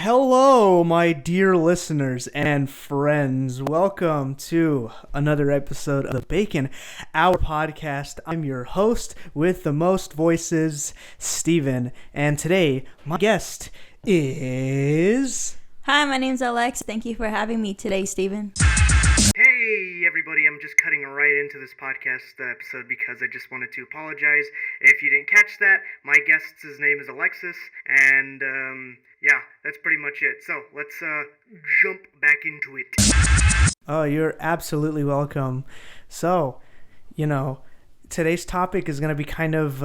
Hello, my dear listeners and friends. Welcome to another episode of the Bacon Hour podcast. I'm your host with the most voices, Steven. And today, my guest is... Hi, my name's Alex. Thank you for having me today, Steven. Hey, everybody. I'm just cutting right into this podcast episode because I just wanted to apologize. If you didn't catch that, my guest's name is Alexis, and, yeah, that's pretty much it. So, let's, jump back into it. Oh, you're absolutely welcome. So, today's topic is going to be kind of,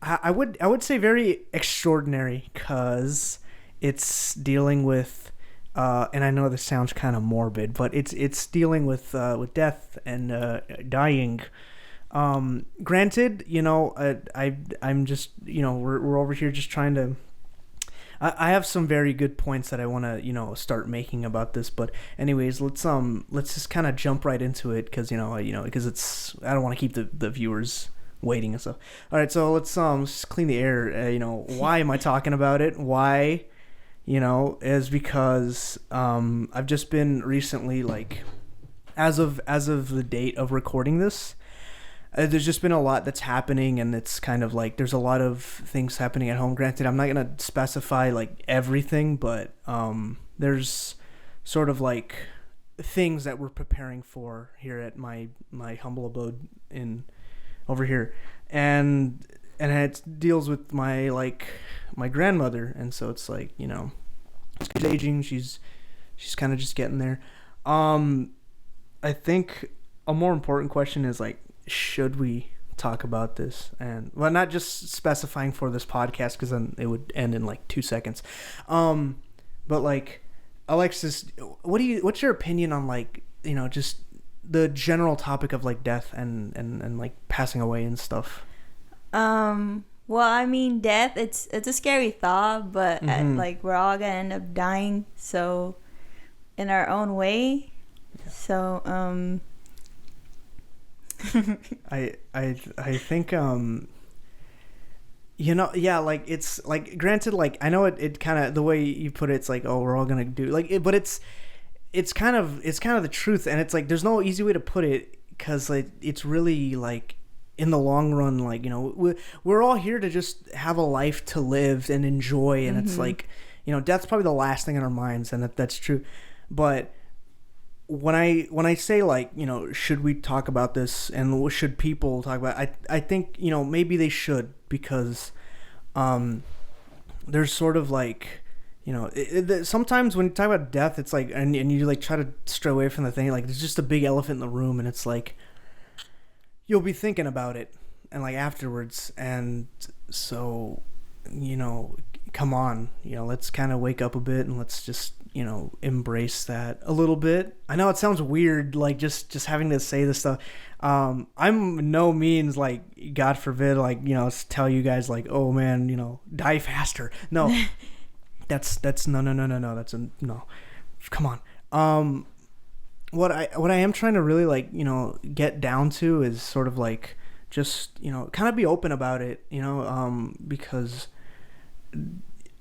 I would say very extraordinary, because it's dealing with, and I know this sounds kind of morbid, but it's dealing with death and dying. Granted, I'm just, we're over here just trying to. I have some very good points that I want to, start making about this. But anyways, let's just kind of jump right into it, because because it's, I don't want to keep the viewers waiting and stuff. All right, so let's just clean the air. Why am I talking about it? Why? Is because I've just been recently, like, as of the date of recording this, there's just been a lot that's happening, and it's kind of like there's a lot of things happening at home. Granted, I'm not gonna specify like everything, but there's sort of like things that we're preparing for here at my humble abode in over here, and it deals with my grandmother, and so it's like, she's aging, she's kind of just getting there. I think a more important question is, like, should we talk about this? And, well, not just specifying for this podcast, because then it would end in like 2 seconds. But, like, Alexis, what's your opinion on, like, just the general topic of, like, death and like passing away and stuff? Well, I mean, death, it's a scary thought, but like, we're all gonna end up dying, so, in our own way. Yeah. So, I think, yeah, like, it's, like, granted, like, I know it kind of, the way you put it, it's like, oh, we're all gonna do, like, but it's kind of the truth, and it's, like, there's no easy way to put it, because, like, it's really, like, in the long run, like, we're all here to just have a life to live and enjoy, and it's like, death's probably the last thing in our minds, and that's true. But when I say, like, should we talk about this, and should people talk about it, I think, maybe they should, because there's sort of like, sometimes when you talk about death, it's like, and you, like, try to stray away from the thing, like, there's just a big elephant in the room, and it's like, you'll be thinking about it, and, like, afterwards, and so, come on, let's kind of wake up a bit, and let's just, embrace that a little bit. I know it sounds weird, like, just having to say this stuff. I'm no means, like, God forbid, like, tell you guys, like, oh man, die faster. No, that's no, that's a no. Come on. What I am trying to really, like, get down to is sort of like just, kind of be open about it, because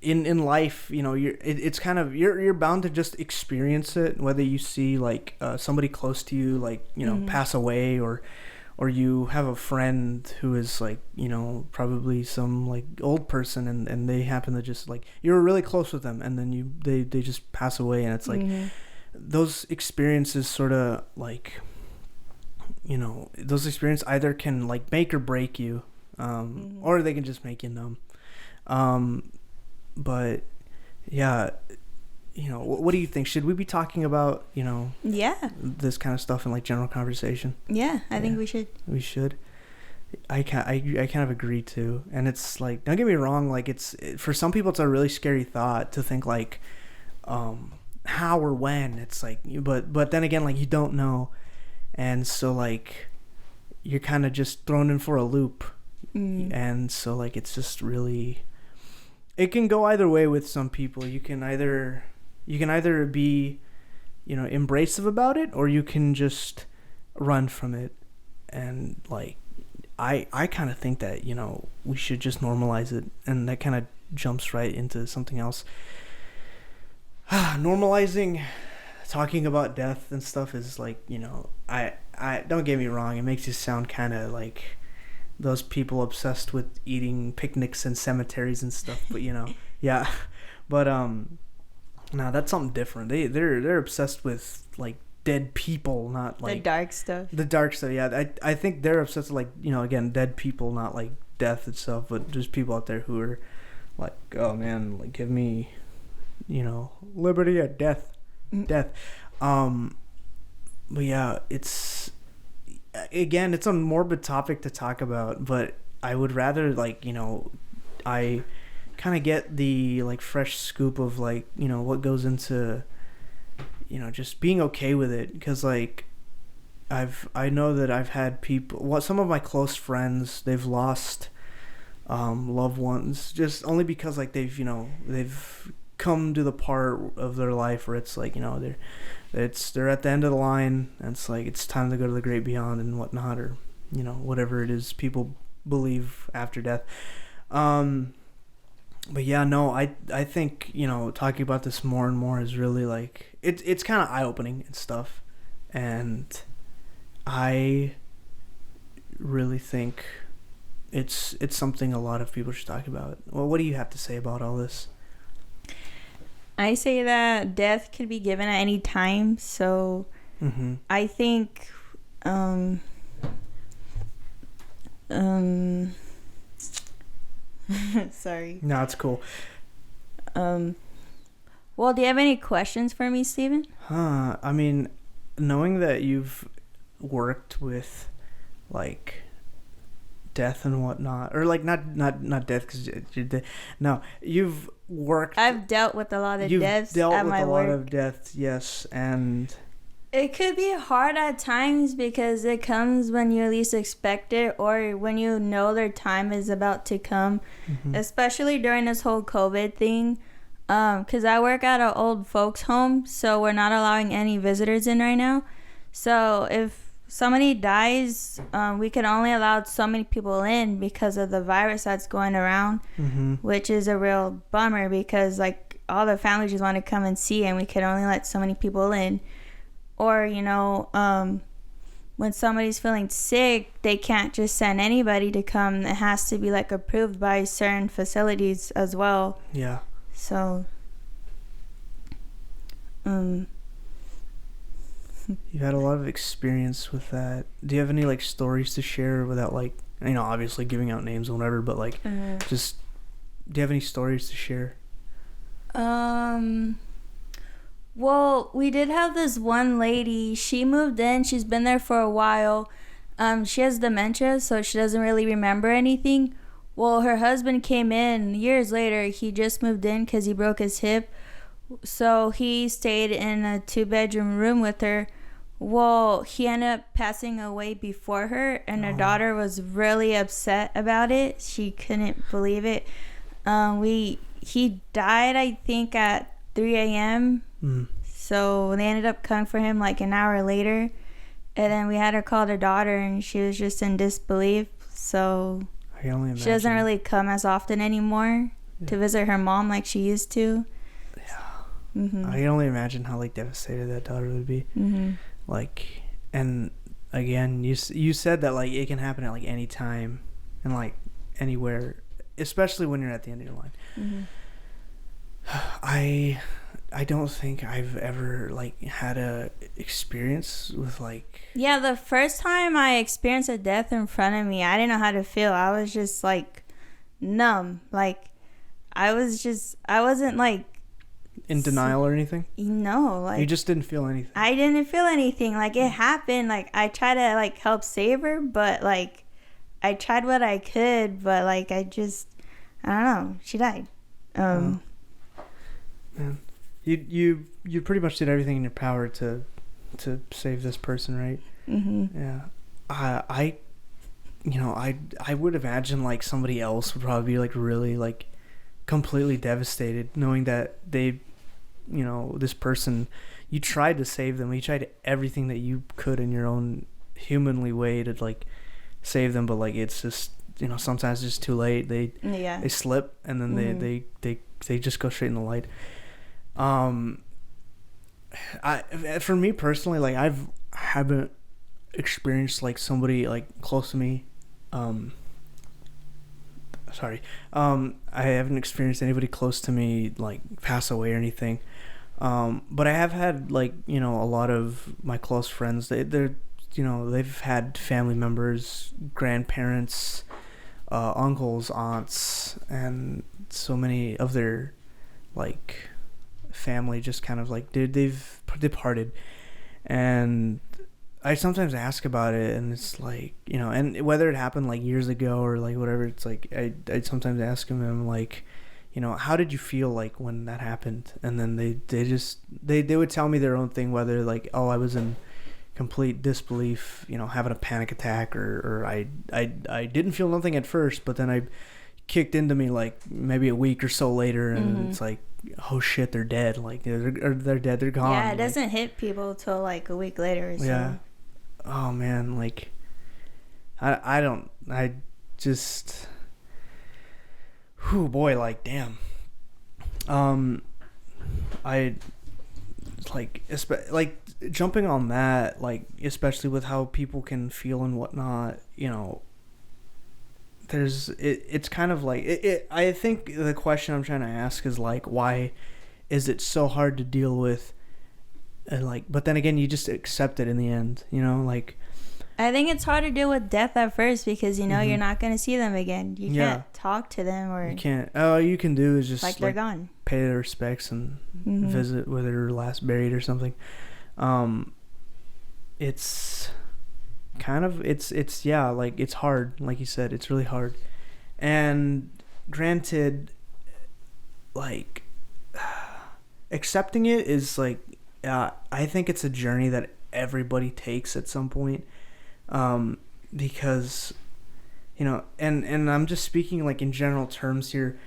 in life, it's kind of, you're bound to just experience it, whether you see, like, somebody close to you, like, pass away, or you have a friend who is, like, probably some, like, old person, and they happen to just, like, you're really close with them, and then they just pass away, and it's like, those experiences sort of, like, those experiences either can, like, make or break you, or they can just make you numb. But yeah, what do you think? Should we be talking about, yeah, this kind of stuff in, like, general conversation? Yeah, I think we should. We should. I kind of agree too. And it's like, don't get me wrong, like, for some people it's a really scary thought to think, like, how or when. It's like, but then again, like, you don't know, and so, like, you're kind of just thrown in for a loop, and so, like, it's just really, it can go either way with some people. You can either be, embracive about it, or you can just run from it. And, like, I kind of think that, we should just normalize it, and that kind of jumps right into something else. Normalizing talking about death and stuff is like, I don't get me wrong, it makes you sound kind of like those people obsessed with eating picnics in cemeteries and stuff, but yeah. But no, that's something different. They're obsessed with like dead people, not like The dark stuff. the dark stuff. Yeah, I think they're obsessed with, like, again, dead people, not like death itself, but just people out there who are like, oh man, like, give me, liberty or death. But yeah, it's a morbid topic to talk about, but I would rather, like, I kind of get the, like, fresh scoop of, like, what goes into, just being okay with it, because, like, I know that I've had people, some of my close friends, they've lost loved ones just only because, like, they've come to the part of their life where it's like, they're at the end of the line, and it's like it's time to go to the great beyond and whatnot, or whatever it is people believe after death. But yeah, no, I think talking about this more and more is really, like, it's kind of eye-opening and stuff, and I really think it's something a lot of people should talk about. Well, what do you have to say about all this? I say that death could be given at any time, so I think sorry. No, it's cool. Well, do you have any questions for me, Steven? I mean, knowing that you've worked with, like, death and whatnot, or, like, not death, because no, you've worked. I've dealt with a lot of deaths dealt at with my a work. lot of deaths, yes, and it could be hard at times because it comes when you least expect it, or when you know their time is about to come, especially during this whole COVID thing. Because I work at an old folks home, so we're not allowing any visitors in right now. So if somebody dies, we can only allow so many people in because of the virus that's going around, which is a real bummer because, like, all the families just want to come and see, and we can only let so many people in. Or, when somebody's feeling sick, they can't just send anybody to come. It has to be, like, approved by certain facilities as well. Yeah. So, you've had a lot of experience with that. Do you have any, like, stories to share without, like, obviously giving out names or whatever, but, like, just, do you have any stories to share? Well, we did have this one lady. She moved in. She's been there for a while. She has dementia, so she doesn't really remember anything. Well, her husband came in years later. He just moved in because he broke his hip. So he stayed in a 2-bedroom room with her. Well, he ended up passing away before her, and her daughter was really upset about it. She couldn't believe it. He died, I think, at 3 a.m. So they ended up coming for him like an hour later. And then we had her call her daughter, and she was just in disbelief. So I can only imagine. She doesn't really come as often anymore to visit her mom like she used to. Yeah. I can only imagine how, like, devastated that daughter would be. Like, and again, you said that, like, it can happen at, like, any time and, like, anywhere, especially when you're at the end of your line. I don't think I've ever, like, had a experience with, like... Yeah, the first time I experienced a death in front of me, I didn't know how to feel. I was just, like, numb. Like, I wasn't, like... In denial or anything? No, like... You just didn't feel anything? I didn't feel anything. Like, it happened. Like, I tried to, like, help save her, but, like, I tried what I could, but, like, I don't know. She died. Man. You pretty much did everything in your power to save this person, right? Yeah. I would imagine, like, somebody else would probably be, like, really, like, completely devastated knowing that they, this person, you tried to save them. You tried everything that you could in your own humanly way to, like, save them, but, like, it's just, sometimes it's just too late. They slip, and then they just go straight in the light. Um, for me personally, like haven't experienced like somebody like close to me. Sorry. I haven't experienced anybody close to me like pass away or anything. But I have had like, you know, a lot of my close friends. They're you know, they've had family members, grandparents, uncles, aunts, and so many of their like family just kind of like they've departed. And I sometimes ask about it, and it's like, you know, and whether it happened like years ago or like whatever, it's like I sometimes ask them, I'm like, you know, how did you feel like when that happened? And then they would tell me their own thing, whether like, oh, I was in complete disbelief, you know, having a panic attack, or I didn't feel nothing at first, but then I kicked into me like maybe a week or so later, and it's like, oh shit, they're dead. Like they're dead, they're gone. Yeah, it doesn't hit people till like a week later or so. Yeah. Oh man, like I just, whew, boy, like damn. I like jumping on that, like especially with how people can feel and whatnot, you know. It's kind of like I think the question I'm trying to ask is like, why is it so hard to deal with? And like, but then again, you just accept it in the end, you know, like. I think it's hard to deal with death at first because, you know, you're not going to see them again. You can't talk to them, or you can't. All you can do is just like they're gone. Pay their respects and visit where they're last buried or something. It's kind of it's yeah, like it's hard, like you said, it's really hard. And granted, like accepting it is like, I think it's a journey that everybody takes at some point, because, you know, and I'm just speaking like in general terms here.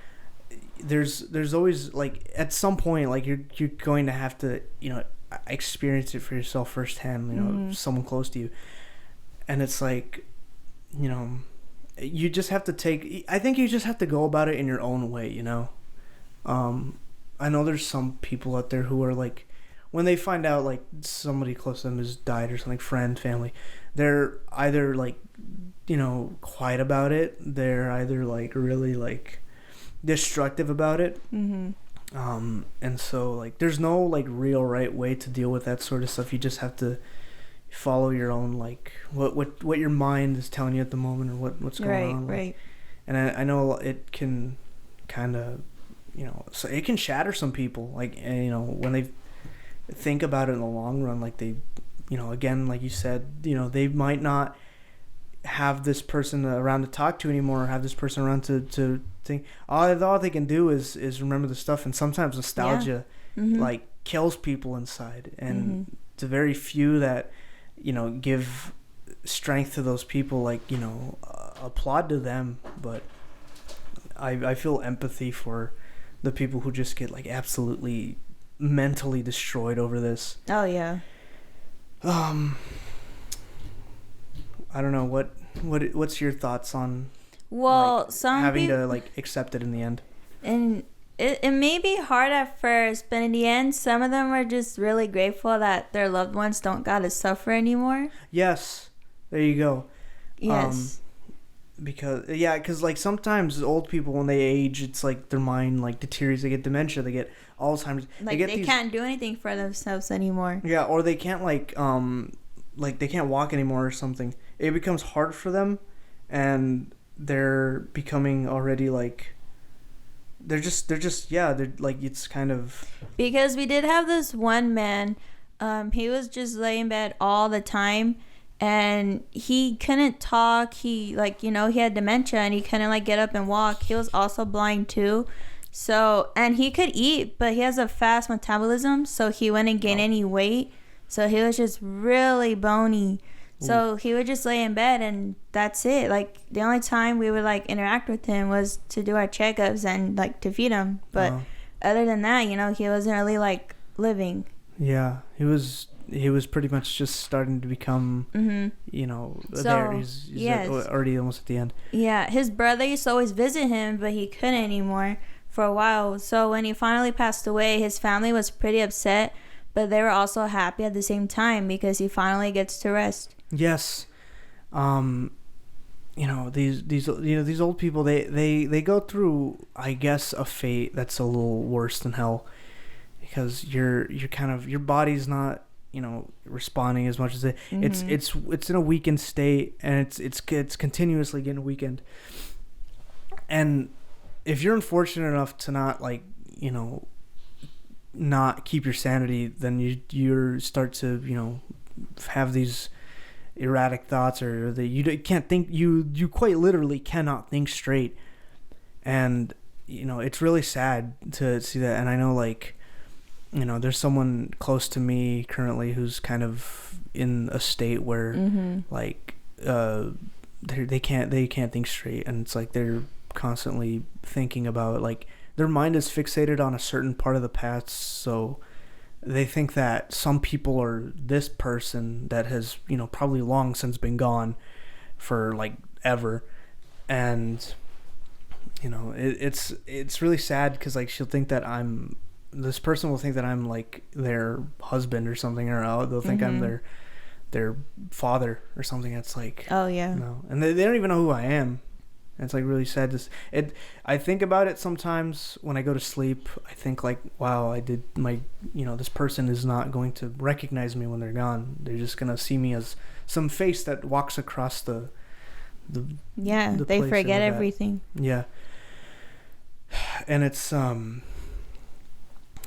There's always like at some point like you're going to have to, you know, experience it for yourself firsthand, you know, someone close to you, and it's like, you know, you just have to I think you just have to go about it in your own way, you know. I know there's some people out there who are like, when they find out like somebody close to them has died or something, friend, family, they're either like, you know, quiet about it, they're either like really like destructive about it. And so like there's no like real right way to deal with that sort of stuff. You just have to follow your own, like what your mind is telling you at the moment, or what's going on. Right. And I know it can kind of, you know, so it can shatter some people, like, you know, when they think about it in the long run, like they, you know, again, like you said, you know, they might not have this person around to talk to anymore, or have this person around to think. All they can do is remember the stuff, and sometimes nostalgia like kills people inside, and it's a very few that, you know, give strength to those people, like, you know, applaud to them. But I feel empathy for the people who just get like absolutely mentally destroyed over this. Oh yeah. I don't know, what's your thoughts on, well, like, some having people, to like accept it in the end? and it may be hard at first, but in the end, some of them are just really grateful that their loved ones don't gotta suffer anymore. Yes, there you go. Yes. Because like sometimes old people, when they age, it's like their mind like deteriorates. They get dementia, they get Alzheimer's, like they can't do anything for themselves anymore. Yeah, or they can't like they can't walk anymore or something. It becomes hard for them, and they're becoming already like they're like, it's kind of, because we did have this one man, he was just laying in bed all the time, and he couldn't talk. He, like, you know, he had dementia, and he couldn't like get up and walk. He was also blind too. So, and he could eat, but he has a fast metabolism, so he wouldn't gain any weight. So he was just really bony. So he would just lay in bed, and that's it. Like, the only time we would like interact with him was to do our checkups and like to feed him. But other than that, you know, he wasn't really like living. Yeah, he was pretty much just starting to become, you know, So, there. He's yes. already almost at the end. Yeah, his brother used to always visit him, but he couldn't anymore. for a while. So when he finally passed away, his family was pretty upset, but they were also happy at the same time because he finally gets to rest. Yes. These old people, they go through, I guess, a fate that's a little worse than hell, because you're kind of, your body's not, responding as much as it. Mm-hmm. It's in a weakened state, and it's continuously getting weakened. And if you're unfortunate enough to not, like, not keep your sanity, then you start to have these erratic thoughts, or that you can't think, you quite literally cannot think straight. And it's really sad to see that. And I know, like, there's someone close to me currently who's kind of in a state where like they can't think straight, and it's like they're constantly thinking about, like, their mind is fixated on a certain part of the past, so they think that some people are this person that has probably long since been gone for, like, ever. And it's really sad, because, like, this person will think that I'm, like, their husband or something, or they'll think I'm their father or something. It's like, oh yeah, no, and they don't even know who I am. It's, like, really sad. I think about it sometimes when I go to sleep. I think, like, wow, I did my, this person is not going to recognize me when they're gone. They're just gonna see me as some face that walks across the they forget everything. Yeah. And it's I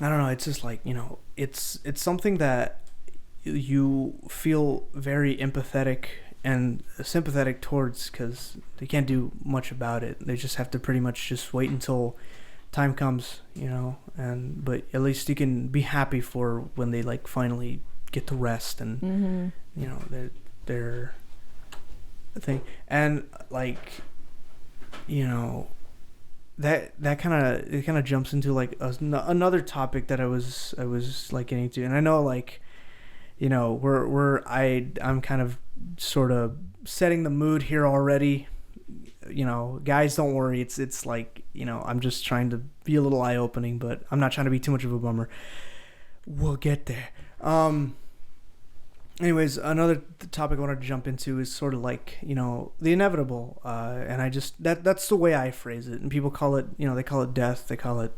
don't know, it's just like, it's something that you feel very empathetic and sympathetic towards, because they can't do much about it. They just have to pretty much just wait until time comes, but at least you can be happy for when they, like, finally get to rest, and their thing. And, like, that kind of jumps into, like, another topic that I was like getting to. And I know, like, I'm kind of sort of setting the mood here already. Guys, don't worry, it's like, I'm just trying to be a little eye-opening, but I'm not trying to be too much of a bummer. We'll get there. Anyways, another topic I wanted to jump into is sort of like, the inevitable, and I just, that's the way I phrase it. And people call it, they call it death, they call it,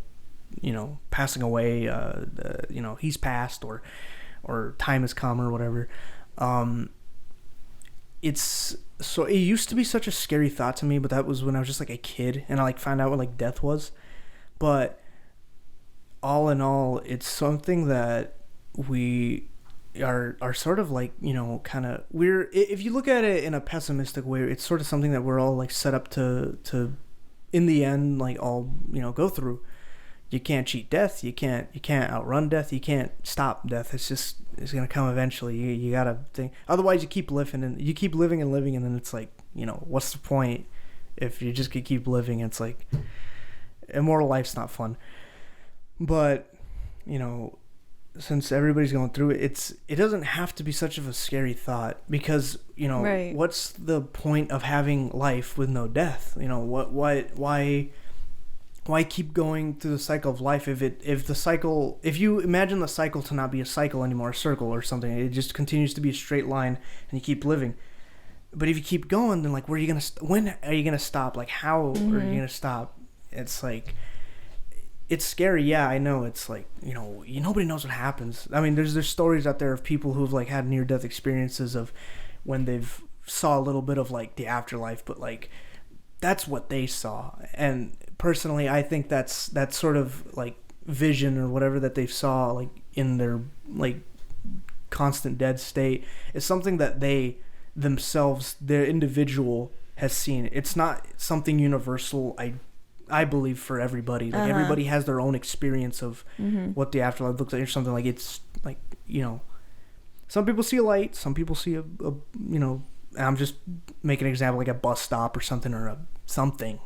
passing away, he's passed, or time has come, or whatever. It used to be such a scary thought to me, but that was when I was just, like, a kid, and I, like, found out what, like, death was. But all in all, it's something that we are sort of, like, kind of, if you look at it in a pessimistic way, it's sort of something that we're all, like, set up to in the end, like, all go through. You can't cheat death, you can't outrun death, you can't stop death. It's gonna come eventually. You gotta think, otherwise you keep living and living, and then it's like, what's the point if you just could keep living? It's like, immortal life's not fun. But since everybody's going through it, it doesn't have to be such of a scary thought, because right. What's the point of having life with no death? Why keep going through the cycle of life if you imagine the cycle to not be a cycle anymore, a circle or something, it just continues to be a straight line and you keep living. But if you keep going, then, like, when are you gonna stop? Like, how are you gonna stop? It's like, it's scary. Yeah, I know. It's like, nobody knows what happens. I mean, there's stories out there of people who've, like, had near-death experiences of when they've saw a little bit of, like, the afterlife, but, like, that's what they saw. And personally, I think that's sort of, like, vision or whatever that they saw, like, in their, like, constant dead state, is something that they themselves, their individual, has seen. It's not something universal, I believe, for everybody. Like, everybody has their own experience of what the afterlife looks like, or something. Like, it's like, some people see a light, some people see a I'm just making an example, like a bus stop or something, or a something,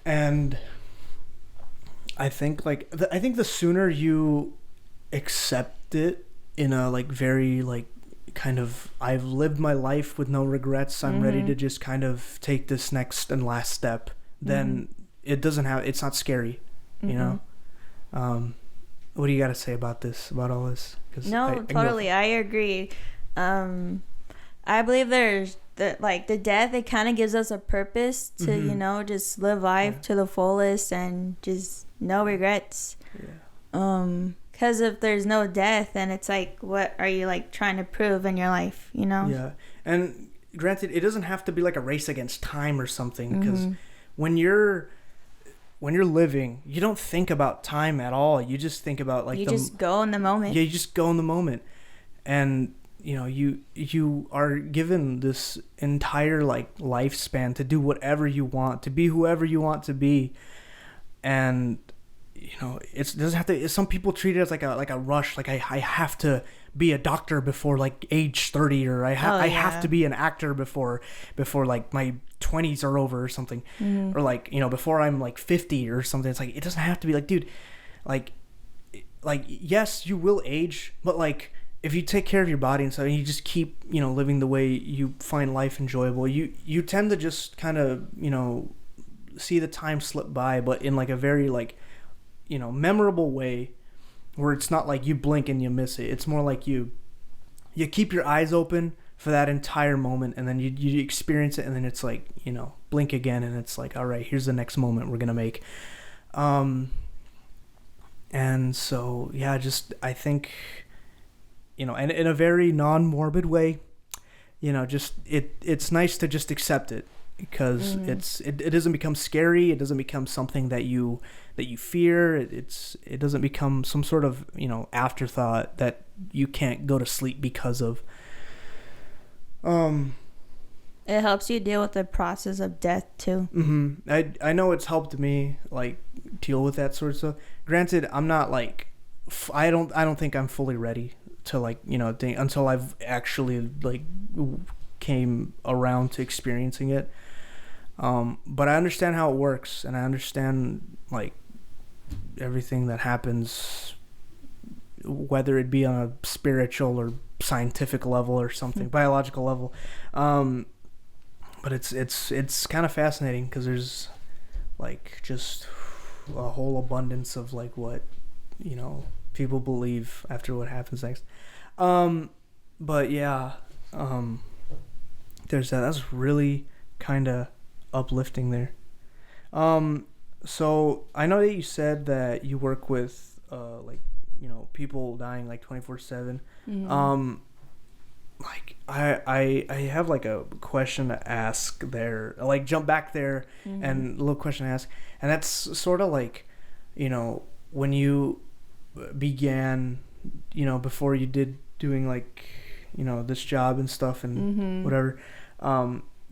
and I think, like, I think the sooner you accept it in a, like, very, like, kind of, I've lived my life with no regrets, I'm ready to just kind of take this next and last step, then it's not scary, you know. What do you got to say about all this? 'Cause No, totally, I agree. I believe there's the death, it kind of gives us a purpose to you know, just live life to the fullest and just no regrets. Because if there's no death, then it's like, what are you like trying to prove in your life, you know? Yeah. And granted, it doesn't have to be like a race against time or something, because when you're living, you don't think about time at all. You just think about like just go in the moment. Yeah, you just go in the moment. And you know, you are given this entire like lifespan to do whatever you want, to be whoever you want to be. And you know, it doesn't have to. Some people treat it as like a rush. Like I have to be a doctor before like age 30, or I have to be an actor before like my 20s are over or something, or like, you know, before I'm like 50 or something. It's like, it doesn't have to be like, dude, like yes, you will age, but like if you take care of your body and stuff, and you just keep, you know, living the way you find life enjoyable, you tend to just kind of, you know, see the time slip by, but in like a very like, you know, memorable way, where it's not like you blink and you miss it. It's more like you keep your eyes open for that entire moment, and then you experience it, and then it's like, you know, blink again, and it's like, all right, here's the next moment we're gonna make. And so yeah, just I think, you know, and in a very non-morbid way, you know, just it's nice to just accept it, because it doesn't become scary. It doesn't become something that you fear. It doesn't become some sort of, you know, afterthought that you can't go to sleep because of. It helps you deal with the process of death too. I know it's helped me like deal with that sort of stuff. Granted, I'm not like I don't think I'm fully ready to like, you know, until I've actually like came around to experiencing it. But I understand how it works, and I understand like everything that happens, whether it be on a spiritual or scientific level or something, biological level. But it's kind of fascinating, because there's like just a whole abundance of like what, you know, people believe after what happens next. But yeah, there's that. That's really kind of uplifting there. So I know that you said that you work with like, you know, people dying like 24/7. Like I have like a question to ask there, like jump back there, and a little question to ask, and that's sort of like, you know, when you began, you know, before you did doing like, you know, this job and stuff and whatever,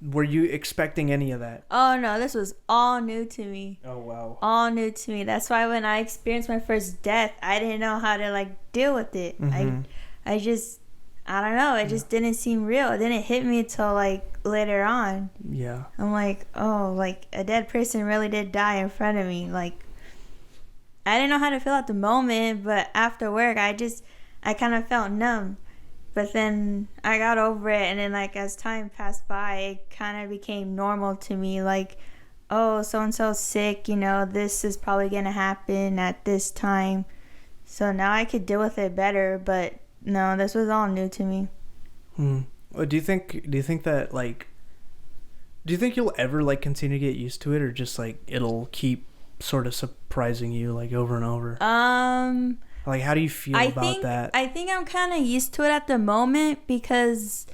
were you expecting any of that? Oh no, this was all new to me. Oh wow. All new to me. That's why when I experienced my first death, I didn't know how to like deal with it. I don't know, it just didn't seem real. It didn't hit me till like later on. Yeah. I'm like, oh, like a dead person really did die in front of me. Like, I didn't know how to feel at the moment, but after work, I kind of felt numb. But then I got over it, and then like as time passed by, it kind of became normal to me. Like, oh, so-and-so's sick, you know, this is probably going to happen at this time. So now I could deal with it better, but no, this was all new to me. Well, do you think that like, do you think you'll ever like continue to get used to it, or just like it'll keep sort of surprising you like over and over? Like, how do you feel about that? I think I'm kind of used to it at the moment, because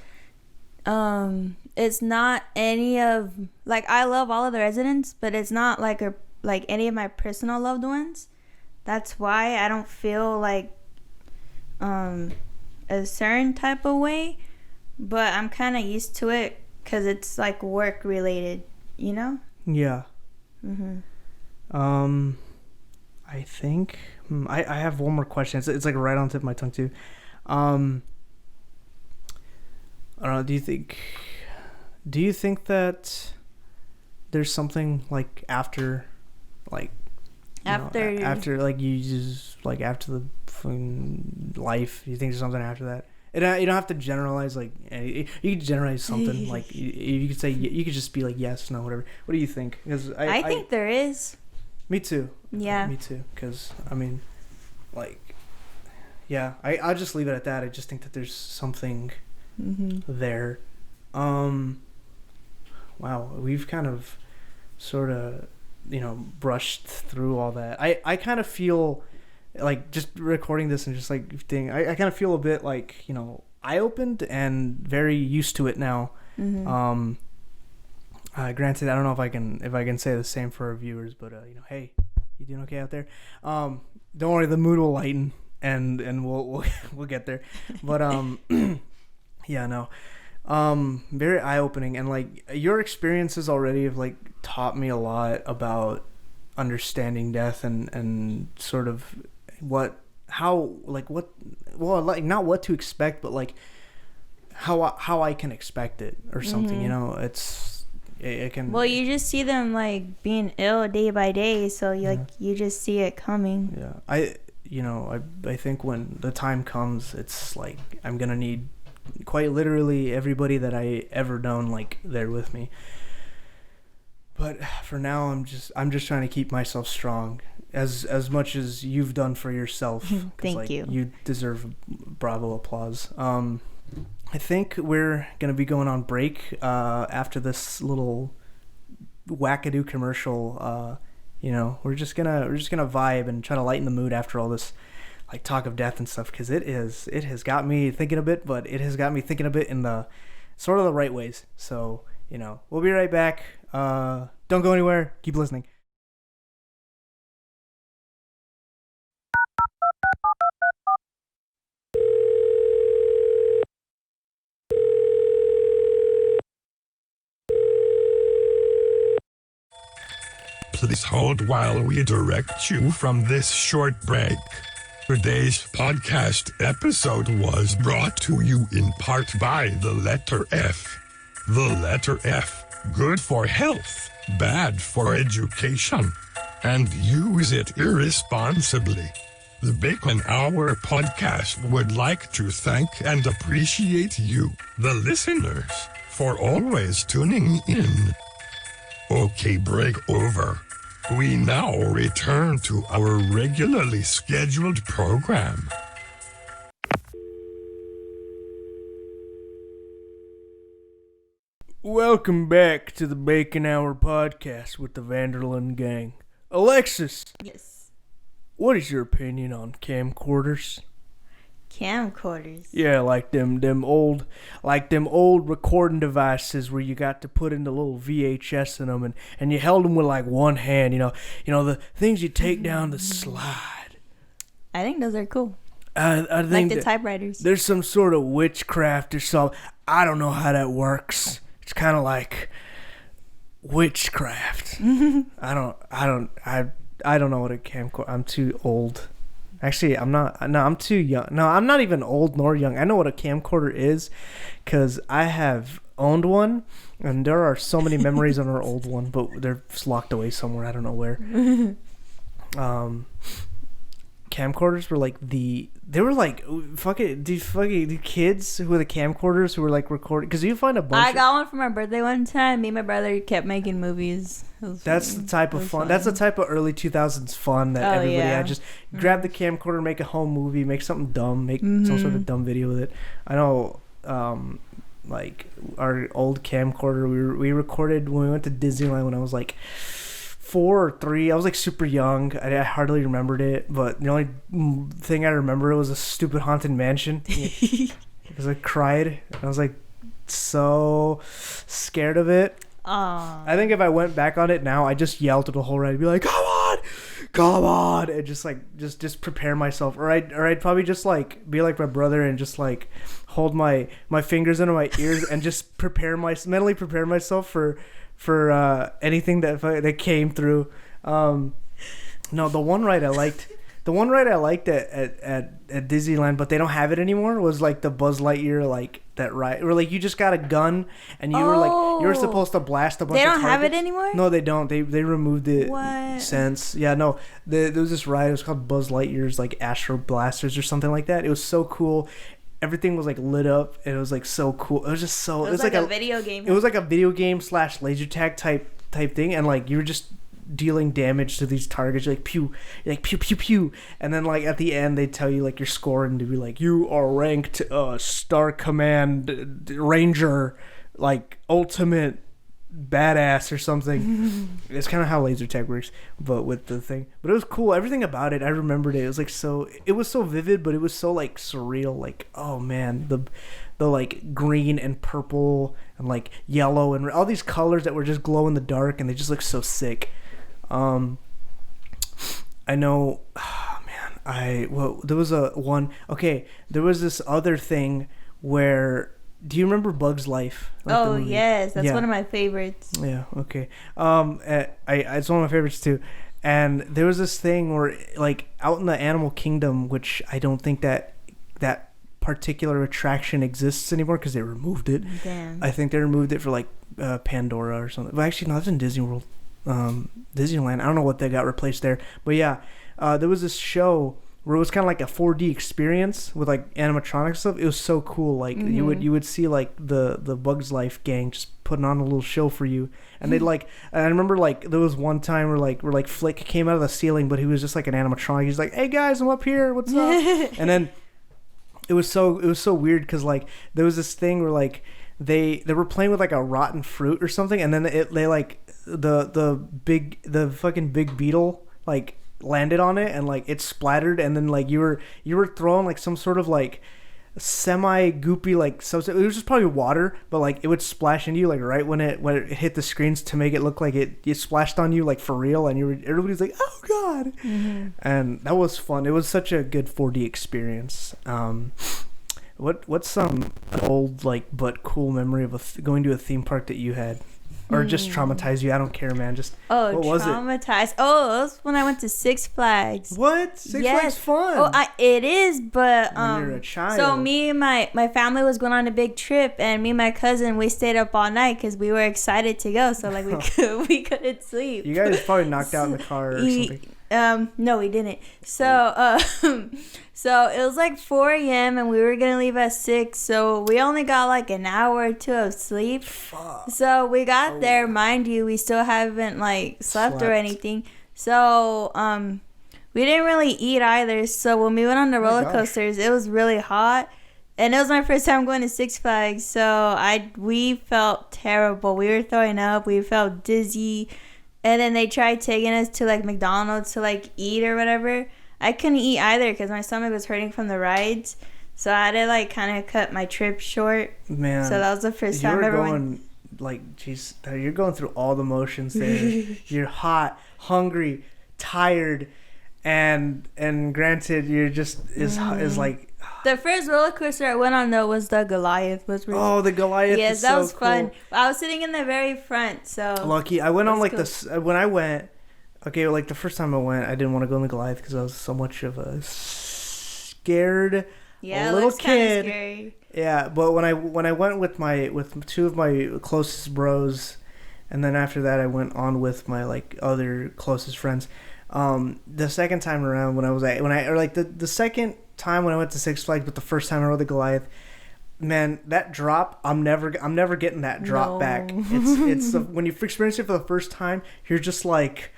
it's not any of, like, I love all of the residents, but it's not like any of my personal loved ones. That's why I don't feel like a certain type of way, but I'm kind of used to it because it's like work related, you know? Yeah. I think I have one more question. It's like right on the tip of my tongue too. I don't know. Do you think that there's something like after like after like you just like after the life? You think there's something after that? And you don't have to generalize like you can generalize something like you could say you could just be like yes, no, whatever. What do you think? Because I think there is. Me too. Yeah. Me too. Because I mean, like, yeah, I'll just leave it at that. I just think that there's something there. Wow, we've kind of sort of brushed through all that. I kind of feel like just recording this and just like thing. I kind of feel a bit like eye opened and very used to it now. Granted, I don't know if I can say the same for our viewers, but hey, you doing okay out there? Don't worry, the mood will lighten and we'll get there. But yeah, no. Very eye opening, and like your experiences already have like taught me a lot about understanding death and sort of not what to expect, but like how I can expect it or something. It can. Well, you just see them like being ill day by day, so you just see it coming. Yeah, I think when the time comes, it's like I'm gonna need quite literally everybody that I ever known like there with me. But for now, I'm just trying to keep myself strong as much as you've done for yourself. Thank you. You deserve bravo applause. I think we're gonna be going on break after this little wackadoo commercial. We're just gonna vibe and try to lighten the mood after all this like talk of death and stuff, because it has got me thinking a bit, but it has got me thinking a bit in the sort of the right ways. So we'll be right back. Don't go anywhere. Keep listening. Please hold while we direct you from this short break. Today's podcast episode was brought to you in part by the letter F. The letter F, good for health, bad for education, and use it irresponsibly. The Bacon Hour podcast would like to thank and appreciate you, the listeners, for always tuning in. Okay, break over. We now return to our regularly scheduled program. Welcome back to the Bacon Hour podcast with the Vanderlyn gang. Alexis, Yes. what is your opinion on camcorders? Camcorders. Yeah, like them old recording devices where you got to put in the little VHS in them and you held them with like one hand, the things you take down the slide. I think those are cool. I think like the typewriters. There's some sort of witchcraft or something. I don't know how that works. It's kind of like witchcraft. I don't know what a camcorder. I'm too old. Actually, I'm not. No, I'm too young. No, I'm not even old nor young. I know what a camcorder is because I have owned one, and there are so many memories on our old one, but they're locked away somewhere. I don't know where. Camcorders were like the kids who were the camcorders who were like recording, because you find a bunch. I got one for my birthday one time. Me and my brother kept making movies. That's the type of fun. That's the type of early 2000s fun that everybody had. Just grab the camcorder, make a home movie, make something dumb, make some sort of dumb video with it. I know, like our old camcorder, we recorded when we went to Disneyland when I was like 4 or 3. I was like super young. I hardly remembered it, but the only thing I remember was a stupid haunted mansion. Because I cried. I was like so scared of it. I think if I went back on it now, I just yelled to the whole ride. I'd be like, come on, and just like just prepare myself, or I'd probably just like be like my brother and just like hold my fingers under my ears and just mentally prepare myself for anything that came through. No, the one ride I liked at Disneyland, but they don't have it anymore, was like the Buzz Lightyear, like that ride where like you just got a gun and you were supposed to blast a bunch of targets. They don't have it anymore? No, they don't. They removed it since. Yeah, no. There was this ride. It was called Buzz Lightyear's like Astro Blasters or something like that. It was so cool. everything was like lit up. And it was like so cool. It was just so. It was like a video game. It was like a video game / laser tag type thing, and like you were just dealing damage to these targets. You're like pew, pew pew pew, and then like at the end they tell you like your score and to be like you are ranked Star Command Ranger, like ultimate badass or something. It's kind of how laser tag works, but with the thing. But it was cool. Everything about it, I remembered it. It was like so. It was so vivid, but it was so like surreal. Like oh man, the like green and purple and like yellow and all these colors that were just glow in the dark, and they just look so sick. I know. Oh man, there was there was this other thing where. Do you remember Bug's Life? Like yes, that's one of my favorites. Yeah, okay. It's one of my favorites too. And there was this thing where, like, out in the animal kingdom, which I don't think that particular attraction exists anymore because they removed it. Damn. I think they removed it for like Pandora or something. But actually, no, that's in Disney World, Disneyland. I don't know what they got replaced there. But yeah, there was this show where it was kind of like a 4D experience with like animatronic stuff. It was so cool. Like you would see like the Bugs Life gang just putting on a little show for you, and they'd like. And I remember like there was one time where Flick came out of the ceiling, but he was just like an animatronic. He's like, "Hey guys, I'm up here. What's up?" And then it was so weird because like there was this thing where like they were playing with like a rotten fruit or something, and then they like the fucking big beetle like landed on it and like it splattered, and then like you were throwing like some sort of like semi goopy like substance. It was just probably water, but like it would splash into you like right when it hit the screens to make it look like it splashed on you like for real, and everybody's like, oh god. And that was fun. It was such a good 4D experience. What's some old like but cool memory of going to a theme park that you had? Or just traumatize you? I don't care, man. Just what was it? Traumatized. Oh, it was when I went to Six Flags. What? Six Flags fun. Oh, it is, but when you're a child. So me and my family was going on a big trip, and me and my cousin, we stayed up all night because we were excited to go. So like we couldn't sleep. You guys probably knocked out in the car or something. No, we didn't. So so it was like 4 a.m. and we were gonna leave at 6. So we only got like an hour or two of sleep. Fuck. So we got there, mind you, we still haven't like slept or anything. So we didn't really eat either. So when we went on the roller coasters, it was really hot. And it was my first time going to Six Flags. So we felt terrible. We were throwing up. We felt dizzy. And then they tried taking us to like McDonald's to like eat or whatever. I couldn't eat either because my stomach was hurting from the rides. So I had to like kind of cut my trip short. Man. So that was the first time I ever went. Like, geez, you're going through all the motions there. You're hot, hungry, tired, and granted, you're just is like. The first roller coaster I went on though was the Goliath. The Goliath. Yes, that was so fun. Cool. I was sitting in the very front, so. Lucky. I went on like this when I went. Okay, like the first time I went, I didn't want to go on the Goliath because I was so much of a scared little kid. Scary. Yeah, but when I went with two of my closest bros, and then after that I went on with my like other closest friends. The second time around the second time when I went to Six Flags, but the first time I rode the Goliath, man, that drop, I'm never getting that drop back. It's when you experience it for the first time, you're just like,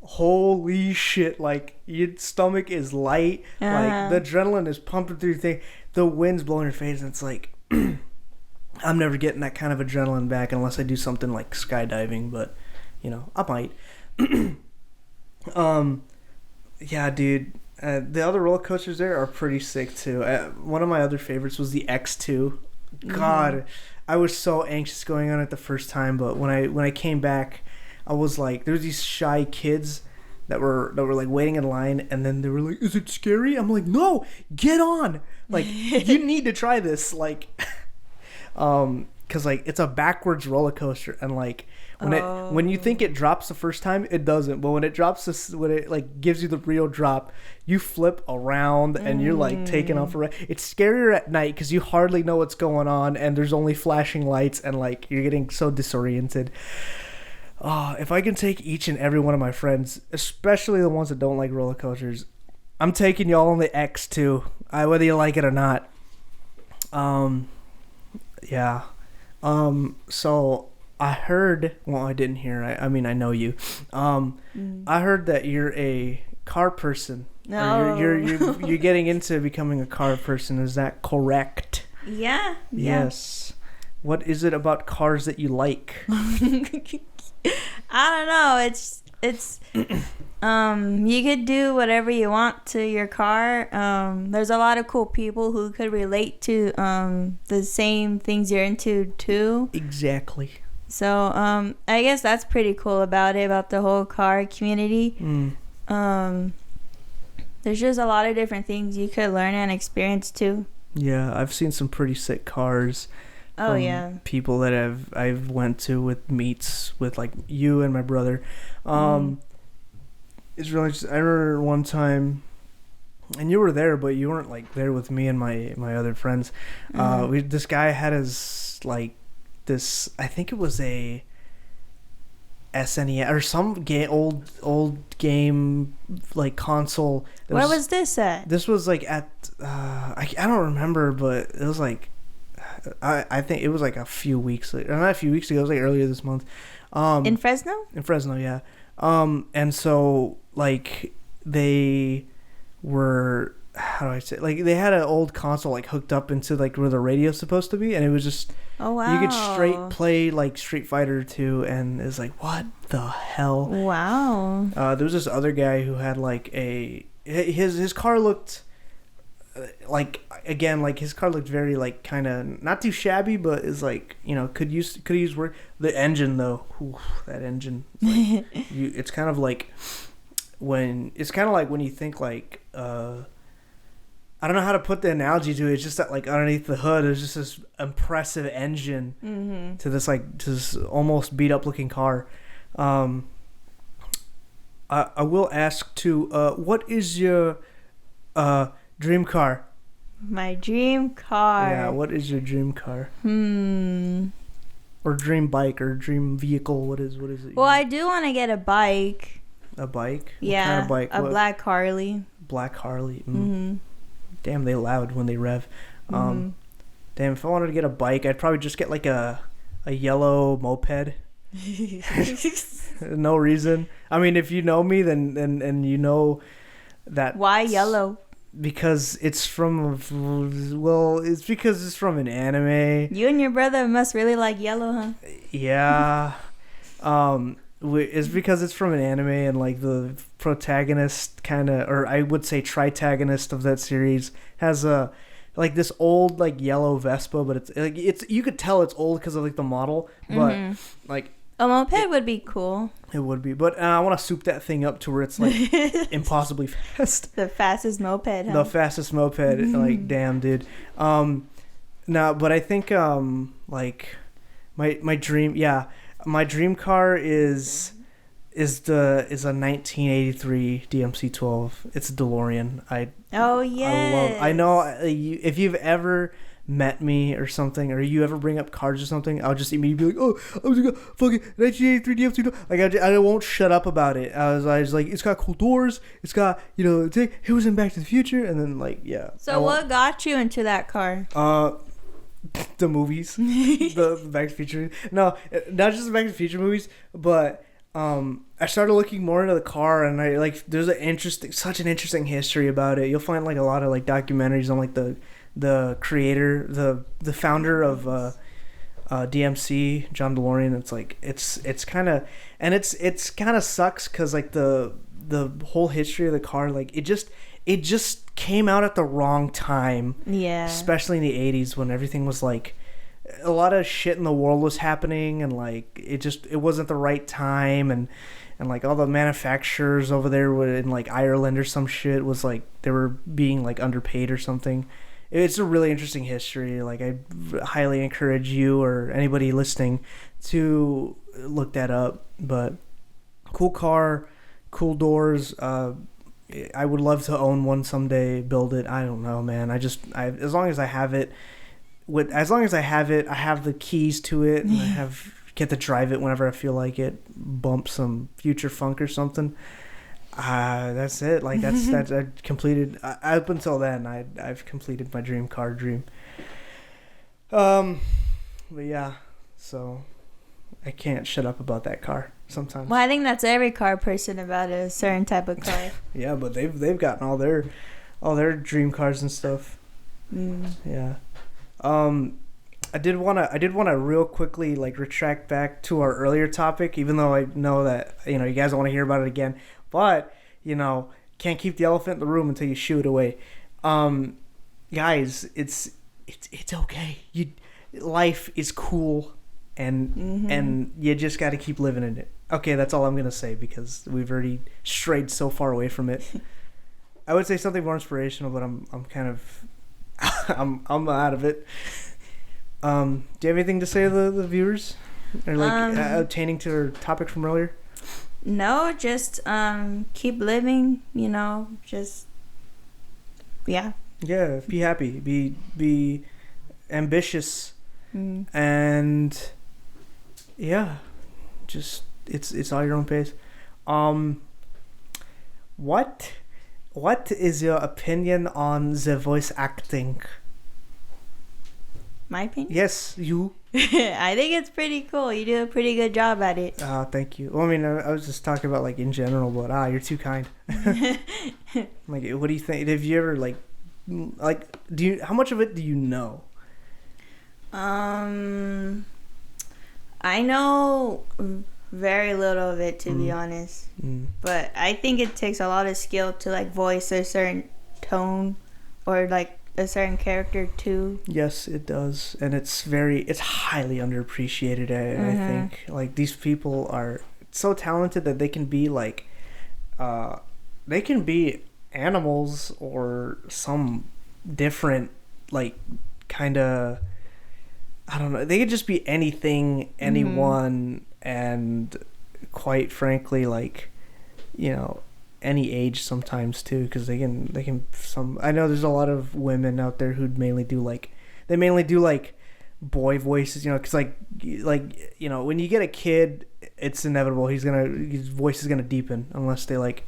holy shit, like your stomach is light, like the adrenaline is pumping through your thing, the wind's blowing your face, and it's like I'm never getting that kind of adrenaline back unless I do something like skydiving, but you know, I might. Yeah, dude. The other roller coasters there are pretty sick too. One of my other favorites was the X2. God, I was so anxious going on it the first time, but when I came back, I was like, there was these shy kids that were like waiting in line, and then they were like, "Is it scary?" I'm like, "No, get on! Like, you need to try this!" Like, because like it's a backwards roller coaster, and like when you think it drops the first time, it doesn't. But when it drops when it like gives you the real drop, you flip around and you're like taking off a ride. It's scarier at night because you hardly know what's going on, and there's only flashing lights, and like you're getting so disoriented. If I can take each and every one of my friends, especially the ones that don't like roller coasters, I'm taking y'all on the X2, whether you like it or not. Um, yeah. So I heard. Well, I didn't hear. I mean, I know you. I heard that you're a car person. No. Or you're getting into becoming a car person. Is that correct? Yeah. Yes. What is it about cars that you like? I don't know. It's you could do whatever you want to your car. There's a lot of cool people who could relate to the same things you're into too. Exactly. So I guess that's pretty cool about the whole car community. There's just a lot of different things you could learn and experience too. Yeah, I've seen some pretty sick cars. Oh yeah. People that I've went to with meets with like you and my brother. It's really just, I remember one time, and you were there, but you weren't like there with me and my other friends. This guy had his like this. I think it was a SNES or some old game like console. Where was this at? This was like at I don't remember, but it was like I think it was like a few weeks later. Not a few weeks ago. It was like earlier this month. In Fresno? In Fresno, yeah. And so like they were, how do I say, like they had an old console like hooked up into like where the radio's supposed to be, and it was just, oh wow, you could straight play like Street Fighter 2, and it's like, what the hell? Wow. There was this other guy who had like his car looked like, again, like his car looked very like kind of not too shabby, but is like, you know, could use work. The engine though, that engine, like, it's kind of like when you think like I don't know how to put the analogy to it. It's just that like underneath the hood there's just this impressive engine to this almost beat up looking car. I will ask too, what is your dream car? My dream car. Yeah, what is your dream car? Or dream bike or dream vehicle? What is it? Well, I do want to get a bike. A bike? Yeah, what kind of bike? A black Harley. Black Harley. Damn, they loud when they rev. Damn, if I wanted to get a bike, I'd probably just get like a yellow moped. No reason. I mean, if you know me, then you know that. Why yellow? Because it's from an anime. You and your brother must really like yellow, huh? Yeah. It's because it's from an anime, and like the protagonist kind of, or I would say tritagonist of that series, has a like this old like yellow Vespa, but it's you could tell it's old because of like the model, but like a moped would be cool. It would be, but I want to soup that thing up to where it's like impossibly fast. The fastest moped, huh? The fastest moped, like damn, dude. No, but I think like my dream, my dream car is a 1983 DMC-12. It's a DeLorean. Oh yeah. I know if you've ever met me or something, or you ever bring up cars or something, I'll just immediately be like, oh, I was like, fucking 1983 DMC. Like I won't shut up about it. I was like, it's got cool doors. It's got, you know, it was in Back to the Future, and then like, yeah. So what got you into that car? The movies, the Back to the Future. No, not just the Back to the Future movies, but I started looking more into the car, and I like there's such an interesting history about it. You'll find like a lot of like documentaries on like the creator, the founder of DMC, John DeLorean. It's like it's kind of, and it's kind of sucks because like the whole history of the car, like it just came out at the wrong time. Yeah. Especially in the 80s when everything was like, a lot of shit in the world was happening, and like it wasn't the right time, and like all the manufacturers over there in like Ireland or some shit was like they were being like underpaid or something. It's a really interesting history. Like I highly encourage you or anybody listening to look that up. But cool car, cool doors. I would love to own one someday, build it. I don't know, man. As long as I have it, I have the keys to it, and I get to drive it whenever I feel like it. Bump some future funk or something. That's it. Like that's I completed. Up until then, I've completed my dream car dream. But yeah, so I can't shut up about that car sometimes. Well, I think that's every car person about a certain type of car. Yeah, but they've gotten all their dream cars and stuff. Yeah. I did wanna real quickly like retract back to our earlier topic, even though I know that you guys don't want to hear about it again. But can't keep the elephant in the room until you shoo it away. Guys, it's okay. Life is cool, and you just got to keep living in it. Okay, that's all I'm gonna say because we've already strayed so far away from it. I would say something more inspirational, but I'm kind of I'm out of it. Do you have anything to say to the viewers, or like obtaining to our topic from earlier? No, just keep living. Just yeah. Yeah, be happy, be ambitious, and yeah, just it's all your own pace. What is your opinion on the voice acting? My opinion? Yes, you. I think it's pretty cool. You do a pretty good job at it. Thank you. Well, I mean, I was just talking about like in general, but you're too kind. Like, what do you think? Have you ever like how much of it do you know? I know very little of it, to be honest. But I think it takes a lot of skill to like voice a certain tone or like a certain character too. Yes, it does, and it's highly underappreciated. I think like these people are so talented that they can be like, they can be animals or some different like kind of, I don't know. They could just be anything, anyone, and quite frankly, like, any age sometimes too, because they can some. I know there's a lot of women out there who mainly do like boy voices, because like when you get a kid, it's inevitable his voice is gonna deepen unless they like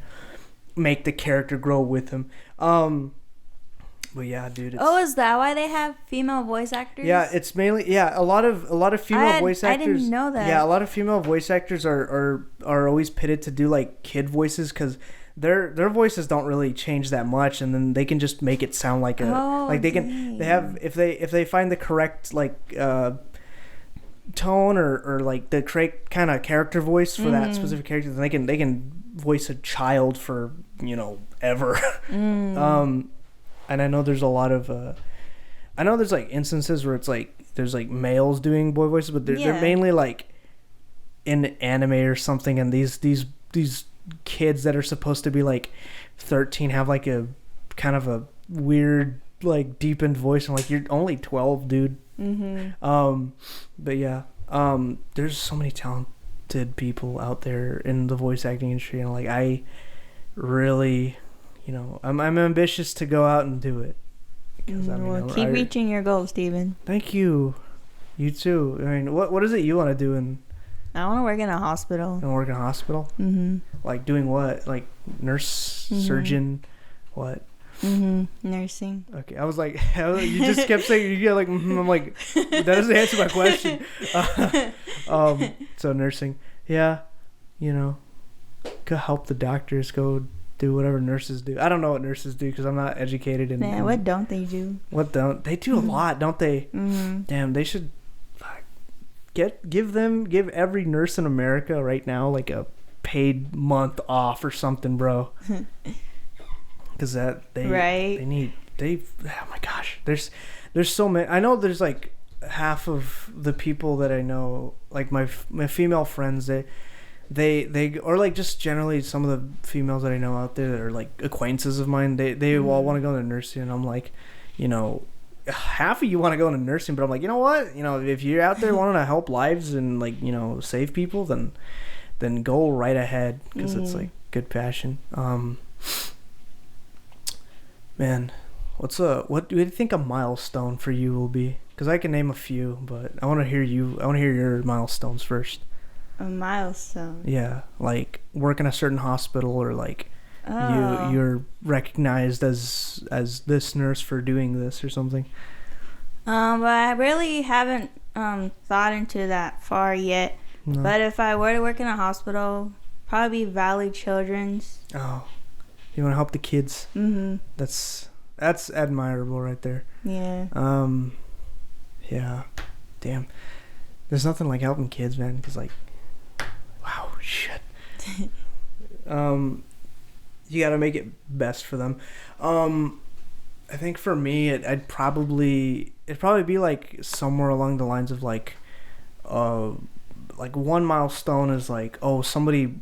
make the character grow with him. But yeah, dude. Is that why they have female voice actors? Yeah, it's mainly a lot of female voice actors. I didn't know that. Yeah, a lot of female voice actors are always pitted to do like kid voices because their voices don't really change that much, and then they can just make it sound like if they find the correct like tone or like the correct kind of character voice for that specific character, then they can voice a child for ever. And I know there's a lot of I know there's like instances where it's like there's like males doing boy voices, but they're mainly like in anime or something, and these kids that are supposed to be like 13 have like a kind of a weird like deepened voice, and like you're only 12, dude. But yeah, there's so many talented people out there in the voice acting industry, and like I really, I'm ambitious to go out and do it. Keep reaching your goals, Steven. Thank you. You too. I mean, what is it you want to do in? I want to work in a hospital. You want to work in a hospital? Like doing what? Like nurse, surgeon, what? Nursing. Okay, I was like, you just kept saying, you get like, I'm like, that doesn't answer my question. So nursing, yeah, go help the doctors, go do whatever nurses do. I don't know what nurses do because I'm not educated in. Man, what don't they do? What don't they do? A lot, don't they? Damn, they should give every nurse in America right now like a paid month off or something, bro. Because oh my gosh, there's so many. I know there's like half of the people that I know, like my female friends, they or like just generally some of the females that I know out there that are like acquaintances of mine, they all want to go into nursing, and I'm like, half of you want to go into nursing, but I'm like, you know what, if you're out there wanting to help lives and like save people, then go right ahead, because it's like good passion. Man, what do you think a milestone for you will be? Because I can name a few, but I want to hear your milestones first. A milestone? Yeah, like work in a certain hospital, or like you're recognized as this nurse for doing this or something. But I really haven't thought into that far yet. No. But if I were to work in a hospital, probably Valley Children's. Oh, you want to help the kids? Mm-hmm. That's admirable right there. Yeah. Yeah. Damn. There's nothing like helping kids, man. Because like, wow, shit. You gotta make it best for them. I think for me, it'd probably be like somewhere along the lines of like one milestone is like, oh, somebody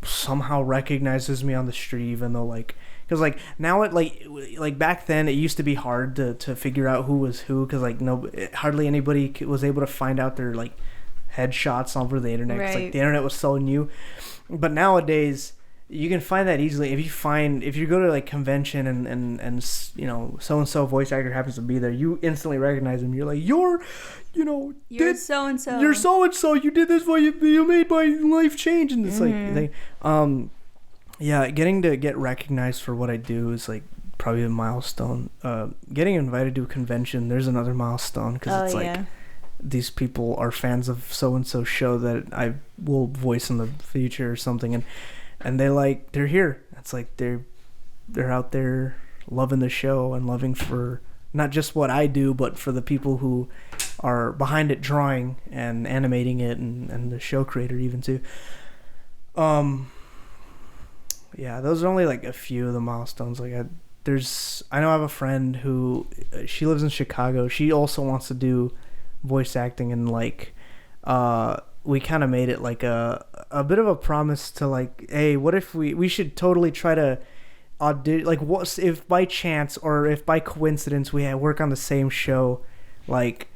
somehow recognizes me on the street, even though like, because like now it like back then it used to be hard to figure out who was who, because like hardly anybody was able to find out their like headshots over the internet. 'Cause, like the internet was so new, but nowadays you can find that easily. If you go to like convention and you know, so and so voice actor happens to be there, you instantly recognize him. You're like, you're so and so. You're so and so. You did this voice. You made my life change. And it's like yeah, getting to get recognized for what I do is like probably a milestone. Getting invited to a convention, there's another milestone, because it's like these people are fans of so and so show that I will voice in the future or something, and they're here. It's like they're out there loving the show and loving for not just what I do, but for the people who are behind it, drawing and animating it, and the show creator even too. Yeah, those are only like a few of the milestones. Like I know I have a friend who she lives in Chicago. She also wants to do voice acting, and like we kind of made it like a bit of a promise to like, hey, what if we should totally try to audition, like what if by chance or if by coincidence we work on the same show, like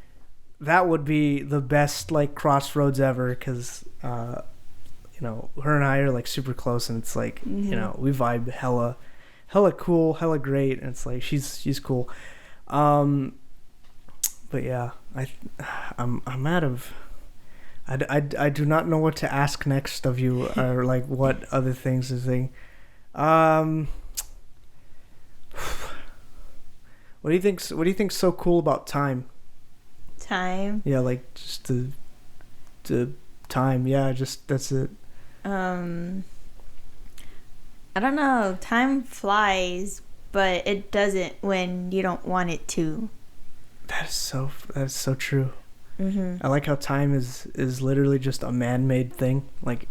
that would be the best like crossroads ever, because you know, her and I are like super close, and it's like, you know, we vibe hella cool, hella great, and it's like she's cool. But yeah, I'm out of. I do not know what to ask next of you, or like what other things to think. What do you think's so cool about time? Time. Yeah, like just the time. Yeah, just that's it. I don't know. Time flies, but it doesn't when you don't want it to. That is so true. Mm-hmm. I like how time is literally just a man-made thing. Like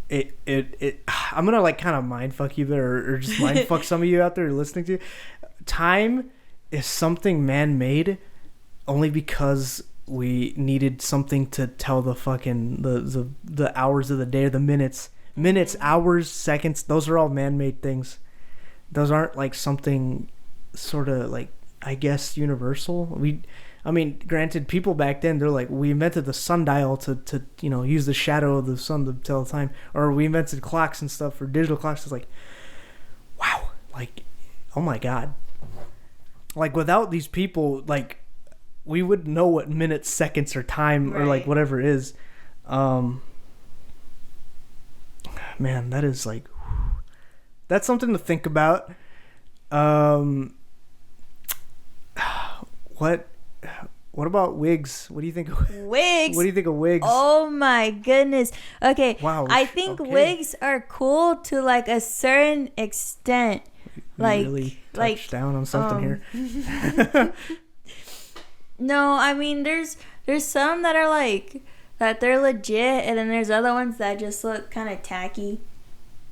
it I'm gonna like kind of mind fuck you there, or just mind fuck some of you out there listening to you. Time is something man-made only because we needed something to tell the fucking the hours of the day, or the minutes, hours, seconds. Those are all man-made things. Those aren't like something sort of like, I guess, universal. I mean, granted, people back then, they're like, we invented the sundial to you know, use the shadow of the sun to tell the time, or we invented clocks and stuff, or digital clocks. It's like, wow, like, oh my god, like without these people, like we would know what minutes, seconds, or time, or like whatever it is. Man, that is like, that's something to think about. What about wigs? What do you think of wigs? What do you think of wigs? Oh my goodness. Okay. Wow. I think wigs are cool to like a certain extent. You like really touched down on something here. No, I mean there's some that are like that they're legit, and then there's other ones that just look kind of tacky.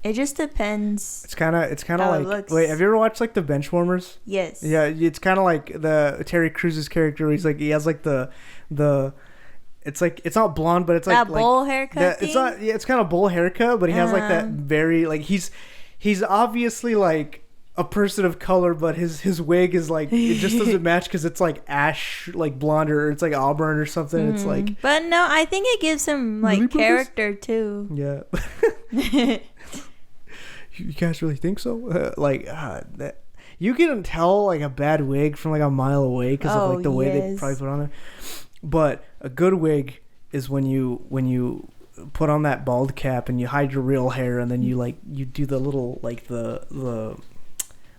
It just depends. It's kind of like, wait, have you ever watched like the Benchwarmers? Yes. Yeah, it's kind of like the Terry Crews's character where he has like the it's like, it's not blonde, but it's like that bowl haircut thing? It's not, yeah, it's kind of bowl haircut, but he has like that very like, he's obviously like a person of color, but his wig is like, it just doesn't match because it's like ash, like blonde, or it's like auburn or something. It's like, but no, I think it gives him like really, character too. Yeah. You guys really think so? That you can tell like a bad wig from like a mile away because of like the way they probably put on it. But a good wig is when you put on that bald cap and you hide your real hair, and then you do the little like the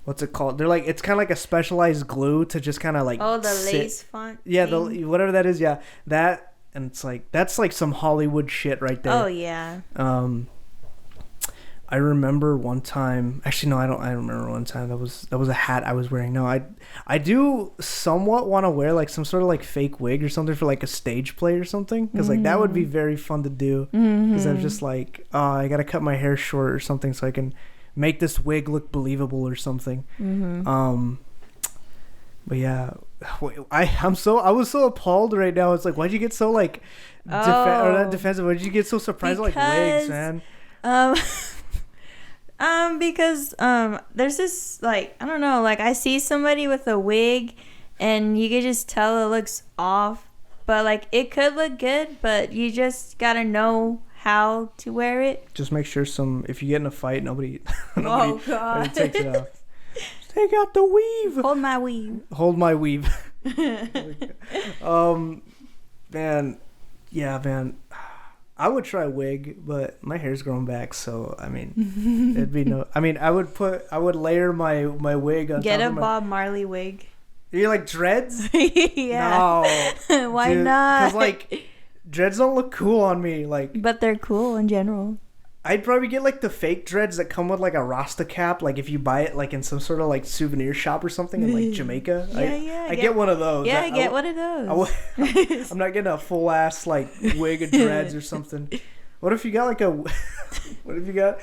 what's it called? They're like, it's kind of like a specialized glue to just kind of like Oh, the lace font. Yeah, thing? whatever that is. Yeah, that, and it's like that's like some Hollywood shit right there. Oh yeah. I remember one time. Actually, no, I don't remember one time. That was a hat I was wearing. No, I do somewhat want to wear like some sort of like fake wig or something for like a stage play or something, because like that would be very fun to do. Because I'm just like, oh, I gotta cut my hair short or something so I can make this wig look believable or something. But yeah, I was so appalled right now. It's like, why'd you get so like or not defensive? Why did you get so surprised with like wigs, man? Because there's this, like, I don't know, like I see somebody with a wig and you can just tell it looks off, but like it could look good, but you just gotta know how to wear it. Just make sure if you get in a fight, nobody Oh god. takes it off. Take out the weave. Hold my weave. Hold my weave. Man, yeah, man. I would try wig, but my hair's growing back, so I mean, it'd be no. I mean, I would layer my wig on. Get top a of my, Bob Marley wig. You like dreads? Yeah. No. Why not? Because like dreads don't look cool on me. Like, but they're cool in general. I'd probably get like the fake dreads that come with like a Rasta cap, like if you buy it like in some sort of like souvenir shop or something in like Jamaica. I get one of those. Yeah, get one of those. I'm not getting a full ass like wig of dreads or something. What if you got like what if you got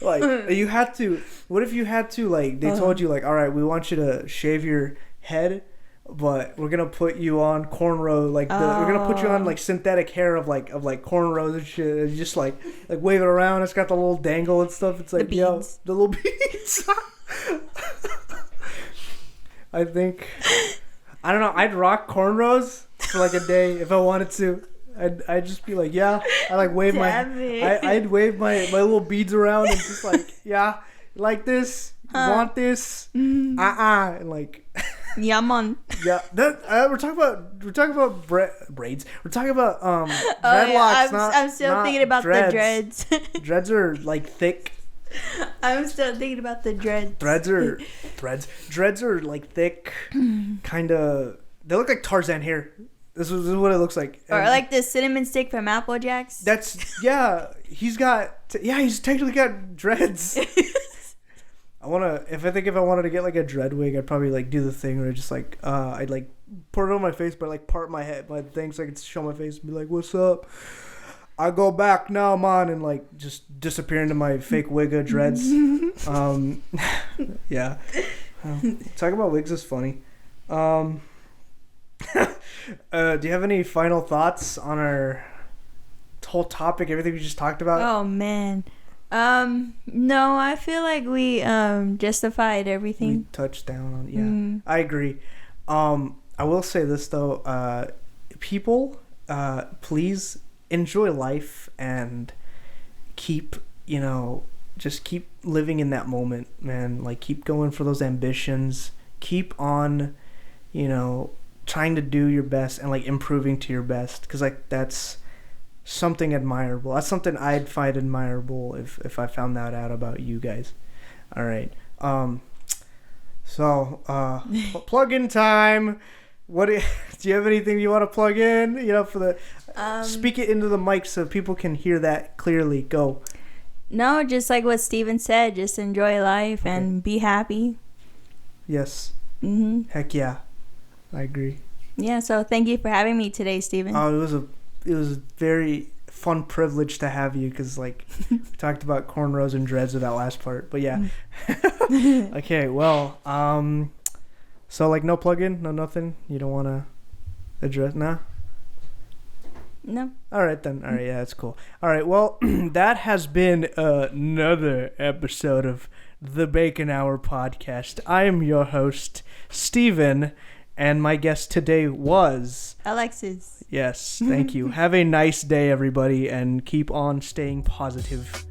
like what if you had to like they told you like, all right, we want you to shave your head, but we're gonna put you on cornrow, like we're gonna put you on like synthetic hair of like cornrows and shit, and you just like wave it around. It's got the little dangle and stuff. It's like, yo, the little beads. I think, I don't know, I'd rock cornrows for like a day if I wanted to. I'd just be like, yeah, I like wave I'd wave my little beads around and just like, yeah, like this, you want this, and like. Yeah, man. Yeah, that we're talking about braids. We're talking about dreadlocks. I'm still thinking about dreads. the dreads. Dreads are like thick. I'm still thinking about the dreads. Dreads are like thick, kind of. They look like Tarzan hair. This is what it looks like. Or like the cinnamon stick from Apple Jacks. That's he's technically got dreads. If I wanted to get like a dread wig, I'd probably like do the thing where I just like I'd like put it on my face, but like part my thing so I could show my face and be like, "What's up? I go back now, man," and like just disappear into my fake wig of dreads. Yeah. Talking about wigs is funny. Do you have any final thoughts on our whole topic? Everything we just talked about? Oh man. No, I feel like we justified everything. We touched down on I agree. I will say this though, people, please enjoy life and keep living in that moment, man. Like keep going for those ambitions. Keep on, trying to do your best and like improving to your best, because like that's something admirable. That's something I'd find admirable if I found that out about you guys. All right. So plug-in time. Do you have anything you want to plug in? For the speak it into the mic so people can hear that clearly. Go. No, just like what Steven said. Just enjoy life and be happy. Yes. Heck yeah, I agree. Yeah. So thank you for having me today, Steven. Oh, it was a very fun privilege to have you, because like we talked about cornrows and dreads with that last part, but yeah. Okay, well, so like no plug-in, no nothing. You don't want to address? No. All right then. All right, yeah, that's cool. All right, well, that has been another episode of the Bacon Hour podcast. I am your host, Steven, and my guest today was Alexis. Yes, thank you. Have a nice day, everybody, and keep on staying positive.